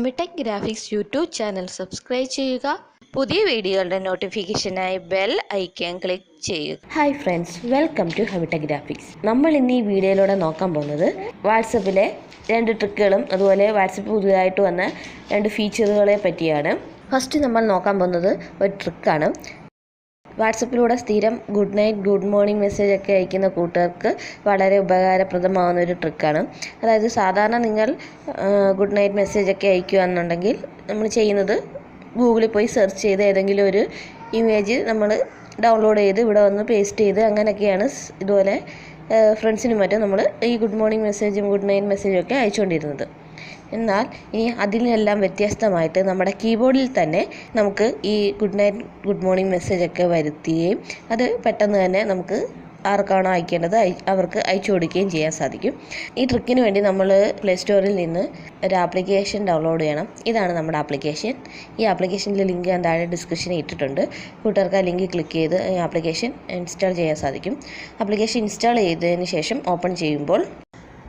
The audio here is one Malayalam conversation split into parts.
ഹമിടെക് ഗ്രാഫിക്സ് യൂട്യൂബ് ചാനൽ സബ്സ്ക്രൈബ് ചെയ്യുക. പുതിയ വീഡിയോകളുടെ നോട്ടിഫിക്കേഷനായി ബെൽ ഐക്കൺ ക്ലിക്ക് ചെയ്യുക. Hi friends, welcome to Hamitech graphics. നമ്മൾ ഇന്ന് ഈ വീഡിയോയിലൂടെ നോക്കാൻ പോകുന്നത് വാട്സപ്പിലെ 2 ട്രിക്കുകളും അതുപോലെ വാട്സപ്പ് പുതിയതായിട്ട് വന്ന 2 ഫീച്ചറുകളെ പറ്റിയാണ്. ഫസ്റ്റ് നമ്മൾ നോക്കാൻ പോകുന്നത് ഒരു ട്രിക്കാണ്. വാട്സപ്പിലൂടെ സ്ഥിരം ഗുഡ് നൈറ്റ്, ഗുഡ് മോർണിംഗ് മെസ്സേജൊക്കെ അയക്കുന്ന കൂട്ടുകാർക്ക് വളരെ ഉപകാരപ്രദമാകുന്ന ഒരു ട്രിക്കാണ്. അതായത് സാധാരണ നിങ്ങൾ ഗുഡ് നൈറ്റ് മെസ്സേജൊക്കെ അയക്കുകയാണെന്നുണ്ടെങ്കിൽ നമ്മൾ ചെയ്യുന്നത് ഗൂഗിളിൽ പോയി സെർച്ച് ചെയ്ത് ഏതെങ്കിലും ഒരു ഇമേജ് നമ്മൾ ഡൗൺലോഡ് ചെയ്ത് ഇവിടെ വന്ന് പേസ്റ്റ് ചെയ്ത് അങ്ങനെയൊക്കെയാണ് ഇതുപോലെ ഫ്രണ്ട്സിനും മറ്റും നമ്മൾ ഈ ഗുഡ് മോർണിംഗ് മെസ്സേജും ഗുഡ് നൈറ്റ് മെസ്സേജും ഒക്കെ അയച്ചുകൊണ്ടിരുന്നത്. എന്നാൽ ഇനി അതിനെല്ലാം വ്യത്യസ്തമായിട്ട് നമ്മുടെ കീബോർഡിൽ തന്നെ നമുക്ക് ഈ ഗുഡ് നൈറ്റ്, ഗുഡ് മോർണിംഗ് മെസ്സേജൊക്കെ വരുത്തുകയും അത് പെട്ടെന്ന് തന്നെ നമുക്ക് ആർക്കാണോ അയക്കേണ്ടത് അവർക്ക് അയച്ചു കൊടുക്കുകയും ചെയ്യാൻ സാധിക്കും. ഈ ട്രിക്കിന് വേണ്ടി നമ്മൾ പ്ലേ സ്റ്റോറിൽ നിന്ന് ഒരു ആപ്ലിക്കേഷൻ ഡൗൺലോഡ് ചെയ്യണം. ഇതാണ് നമ്മുടെ ആപ്ലിക്കേഷൻ. ഈ ആപ്ലിക്കേഷൻ്റെ ലിങ്ക് ഞാൻ താഴെ ഡിസ്ക്രിപ്ഷനിൽ ഇട്ടിട്ടുണ്ട്. കൂട്ടുകാർക്ക് ആ ലിങ്ക് ക്ലിക്ക് ചെയ്ത് ഈ ആപ്ലിക്കേഷൻ ഇൻസ്റ്റാൾ ചെയ്യാൻ സാധിക്കും. ആപ്ലിക്കേഷൻ ഇൻസ്റ്റാൾ ചെയ്തതിന് ശേഷം ഓപ്പൺ ചെയ്യുമ്പോൾ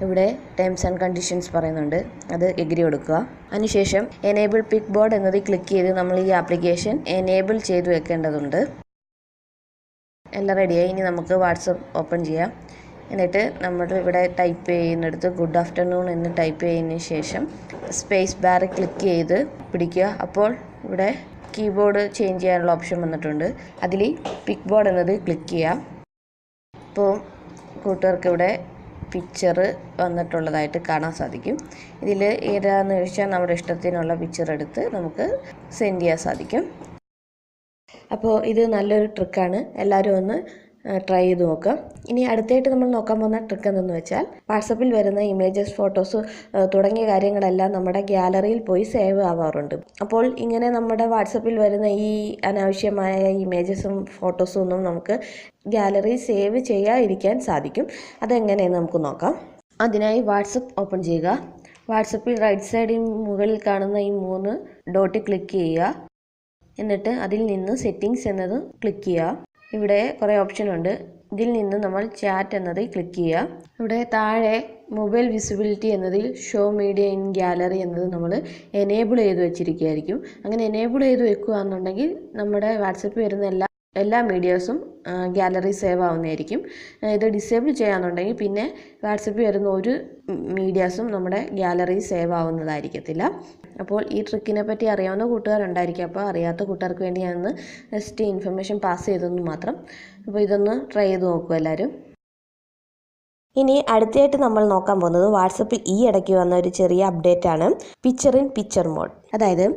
ഇവിടെ ടേംസ് ആൻഡ് കണ്ടീഷൻസ് പറയുന്നുണ്ട്, അത് എഗ്രി കൊടുക്കുക. അതിനുശേഷം എനേബിൾ പിക് ബോർഡ് എന്നതിൽ ക്ലിക്ക് ചെയ്ത് നമ്മൾ ഈ ആപ്ലിക്കേഷൻ എനേബിൾ ചെയ്ത് വെക്കേണ്ടതുണ്ട്. എല്ലാം റെഡിയായി. ഇനി നമുക്ക് വാട്സപ്പ് ഓപ്പൺ ചെയ്യാം. എന്നിട്ട് നമ്മൾ ഇവിടെ ടൈപ്പ് ചെയ്യുന്നിടത്ത് ഗുഡ് ആഫ്റ്റർനൂൺ എന്ന് ടൈപ്പ് ചെയ്തതിന് ശേഷം സ്പേസ് ബാർ ക്ലിക്ക് ചെയ്ത് പിടിക്കുക. അപ്പോൾ ഇവിടെ കീബോർഡ് ചേഞ്ച് ചെയ്യാനുള്ള ഓപ്ഷൻ വന്നിട്ടുണ്ട്. അതിൽ പിക് ബോർഡ് എന്നത് ക്ലിക്ക് ചെയ്യാം. അപ്പോൾ കൂട്ടുകാർക്ക് ഇവിടെ പിക്ചർ വന്നിട്ടുള്ളതായിട്ട് കാണാൻ സാധിക്കും. ഇതിൽ ഏതാണെന്ന് ചോദിച്ചാൽ നമ്മുടെ ഇഷ്ടത്തിനുള്ള പിക്ചർ എടുത്ത് നമുക്ക് സെൻഡ് ചെയ്യാൻ സാധിക്കും. അപ്പോൾ ഇത് നല്ലൊരു ട്രിക്കാണ്, എല്ലാവരും ഒന്ന് ട്രൈ ചെയ്ത് നോക്കാം. ഇനി അടുത്തായിട്ട് നമ്മൾ നോക്കാൻ പോകുന്ന ട്രിക്ക് എന്തെന്ന് വെച്ചാൽ വാട്സപ്പിൽ വരുന്ന ഇമേജസ്, ഫോട്ടോസ് തുടങ്ങിയ കാര്യങ്ങളെല്ലാം നമ്മുടെ ഗ്യാലറിയിൽ പോയി സേവ് ആവാറുണ്ട്. അപ്പോൾ ഇങ്ങനെ നമ്മുടെ വാട്സപ്പിൽ വരുന്ന ഈ അനാവശ്യമായ ഇമേജസും ഫോട്ടോസും ഒന്നും നമുക്ക് ഗ്യാലറിയിൽ സേവ് ചെയ്യാതിരിക്കാൻ സാധിക്കും. അതെങ്ങനെയെന്ന് നമുക്ക് നോക്കാം. അതിനായി വാട്സപ്പ് ഓപ്പൺ ചെയ്യുക. വാട്സപ്പിൽ റൈറ്റ് സൈഡിൽ മുകളിൽ കാണുന്ന ഈ 3 ഡോട്ട് ക്ലിക്ക് ചെയ്യുക. എന്നിട്ട് അതിൽ നിന്ന് സെറ്റിങ്സ് എന്നത് ക്ലിക്ക് ചെയ്യുക. ഇവിടെ കുറേ ഓപ്ഷൻ ഉണ്ട്. ഇതിൽ നിന്ന് നമ്മൾ ചാറ്റ് എന്നതിൽ ക്ലിക്ക് ചെയ്യുക. ഇവിടെ താഴെ മൊബൈൽ വിസിബിലിറ്റി എന്നതിൽ ഷോ മീഡിയ ഇൻ ഗാലറി എന്നത് നമ്മൾ എനേബിൾ ചെയ്ത് വെച്ചിരിക്കുകയായിരിക്കും. അങ്ങനെ എനേബിൾ ചെയ്ത് വെക്കുകയാണെന്നുണ്ടെങ്കിൽ നമ്മുടെ വാട്സപ്പിൽ വരുന്ന എല്ലാ മീഡിയാസും ഗാലറി സേവ് ആവുന്നതായിരിക്കും. ഇത് ഡിസേബിൾ ചെയ്യാന്നുണ്ടെങ്കിൽ പിന്നെ വാട്സപ്പിൽ വരുന്ന ഒരു മീഡിയാസും നമ്മുടെ ഗാലറി സേവ് ആവുന്നതായിരിക്കത്തില്ല. അപ്പോൾ ഈ ട്രിക്കിനെ പറ്റി അറിയാവുന്ന കൂട്ടുകാരുണ്ടായിരിക്കും. അപ്പോൾ അറിയാത്ത കൂട്ടുകാർക്ക് വേണ്ടി ഞാനൊന്ന് ജസ്റ്റ് ഇൻഫർമേഷൻ പാസ് ചെയ്തെന്ന് മാത്രം. അപ്പോൾ ഇതൊന്ന് ട്രൈ ചെയ്ത് നോക്കുക എല്ലാവരും. ഇനി അടുത്തായിട്ട് നമ്മൾ നോക്കാൻ പോകുന്നത് വാട്സപ്പിൽ ഈ ഇടയ്ക്ക് വന്ന ഒരു ചെറിയ അപ്ഡേറ്റ് ആണ്, പിക്ചർ ഇൻ പിക്ചർ മോഡ്. അതായത്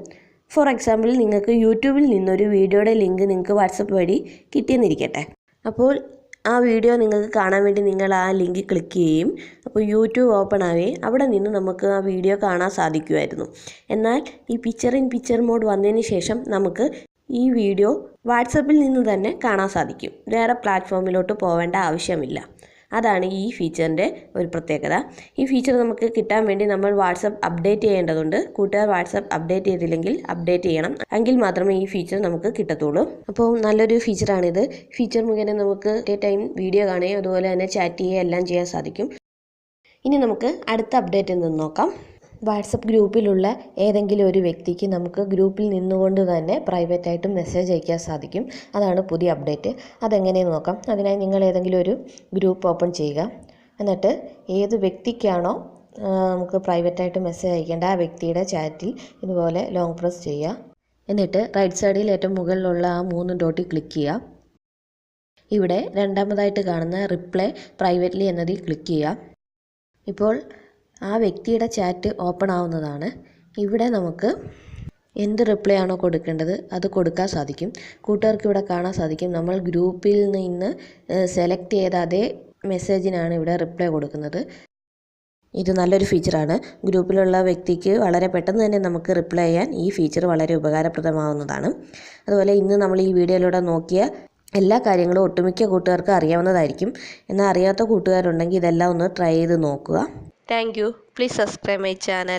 ഫോർ എക്സാമ്പിൾ നിങ്ങൾക്ക് യൂട്യൂബിൽ നിന്നൊരു വീഡിയോയുടെ ലിങ്ക് നിങ്ങൾക്ക് വാട്സപ്പ് വഴി കിട്ടിയെന്നിരിക്കട്ടെ. അപ്പോൾ ആ വീഡിയോ നിങ്ങൾക്ക് കാണാൻ വേണ്ടി നിങ്ങൾ ആ ലിങ്ക് ക്ലിക്ക് ചെയ്യും. അപ്പോൾ യൂട്യൂബ് ഓപ്പൺ ആവുകയും അവിടെ നിന്ന് നമുക്ക് ആ വീഡിയോ കാണാൻ സാധിക്കുമായിരുന്നു. എന്നാൽ ഈ പിക്ചർ ഇൻ പിക്ചർ മോഡ് വന്നതിന് ശേഷം നമുക്ക് ഈ വീഡിയോ വാട്സപ്പിൽ നിന്ന് തന്നെ കാണാൻ സാധിക്കും. വേറെ പ്ലാറ്റ്ഫോമിലോട്ട് പോവേണ്ട ആവശ്യമില്ല. അതാണ് ഈ ഫീച്ചറിൻ്റെ ഒരു പ്രത്യേകത. ഈ ഫീച്ചർ നമുക്ക് കിട്ടാൻ വേണ്ടി നമ്മൾ വാട്സപ്പ് അപ്ഡേറ്റ് ചെയ്യേണ്ടതുണ്ട്. കൂട്ടുകാർ വാട്സപ്പ് അപ്ഡേറ്റ് ചെയ്തില്ലെങ്കിൽ അപ്ഡേറ്റ് ചെയ്യണം. എങ്കിൽ മാത്രമേ ഈ ഫീച്ചർ നമുക്ക് കിട്ടത്തുള്ളൂ. അപ്പോൾ നല്ലൊരു ഫീച്ചറാണിത്. ഫീച്ചർ മുഖേന നമുക്ക് ടൈം വീഡിയോ കാണുകയും അതുപോലെ തന്നെ ചാറ്റ് ചെയ്യുകയും എല്ലാം ചെയ്യാൻ സാധിക്കും. ഇനി നമുക്ക് അടുത്ത അപ്ഡേറ്റ് എന്തെന്ന് നോക്കാം. വാട്സപ്പ് ഗ്രൂപ്പിലുള്ള ഏതെങ്കിലും ഒരു വ്യക്തിക്ക് നമുക്ക് ഗ്രൂപ്പിൽ നിന്നുകൊണ്ട് തന്നെ പ്രൈവറ്റായിട്ട് മെസ്സേജ് അയക്കാൻ സാധിക്കും. അതാണ് പുതിയ അപ്ഡേറ്റ്. അതെങ്ങനെയെന്ന് നോക്കാം. അതിനായി നിങ്ങൾ ഏതെങ്കിലും ഒരു ഗ്രൂപ്പ് ഓപ്പൺ ചെയ്യുക. എന്നിട്ട് ഏത് വ്യക്തിക്കാണോ നമുക്ക് പ്രൈവറ്റായിട്ട് മെസ്സേജ് അയക്കേണ്ട ആ വ്യക്തിയുടെ ചാറ്റിൽ ഇതുപോലെ ലോങ് പ്രസ് ചെയ്യുക. എന്നിട്ട് റൈറ്റ് സൈഡിൽ ഏറ്റവും മുകളിലുള്ള ആ 3 ഡോട്ടിൽ ക്ലിക്ക് ചെയ്യുക. ഇവിടെ രണ്ടാമതായിട്ട് കാണുന്ന റിപ്ലൈ പ്രൈവറ്റ്ലി എന്നതിൽ ക്ലിക്ക് ചെയ്യുക. ഇപ്പോൾ ആ വ്യക്തിയുടെ ചാറ്റ് ഓപ്പൺ ആവുന്നതാണ്. ഇവിടെ നമുക്ക് എന്ത് റിപ്ലൈ ആണോ കൊടുക്കേണ്ടത് അത് കൊടുക്കാൻ സാധിക്കും. കൂട്ടുകാർക്ക് ഇവിടെ കാണാൻ സാധിക്കും നമ്മൾ ഗ്രൂപ്പിൽ നിന്ന് സെലക്ട് ചെയ്ത അതേ മെസ്സേജിനാണ് ഇവിടെ റിപ്ലൈ കൊടുക്കുന്നത്. ഇത് നല്ലൊരു ഫീച്ചറാണ്. ഗ്രൂപ്പിലുള്ള വ്യക്തിക്ക് വളരെ പെട്ടെന്ന് തന്നെ നമുക്ക് റിപ്ലൈ ചെയ്യാൻ ഈ ഫീച്ചർ വളരെ ഉപകാരപ്രദമാവുന്നതാണ്. അതുപോലെ ഇന്ന് നമ്മൾ ഈ വീഡിയോയിലൂടെ നോക്കിയ എല്ലാ കാര്യങ്ങളും ഒട്ടുമിക്ക കൂട്ടുകാർക്ക് അറിയാവുന്നതായിരിക്കും. എന്നാൽ അറിയാത്ത കൂട്ടുകാരുണ്ടെങ്കിൽ ഇതെല്ലാം ഒന്ന് ട്രൈ ചെയ്ത് നോക്കുക. Thank you. Please subscribe my channel.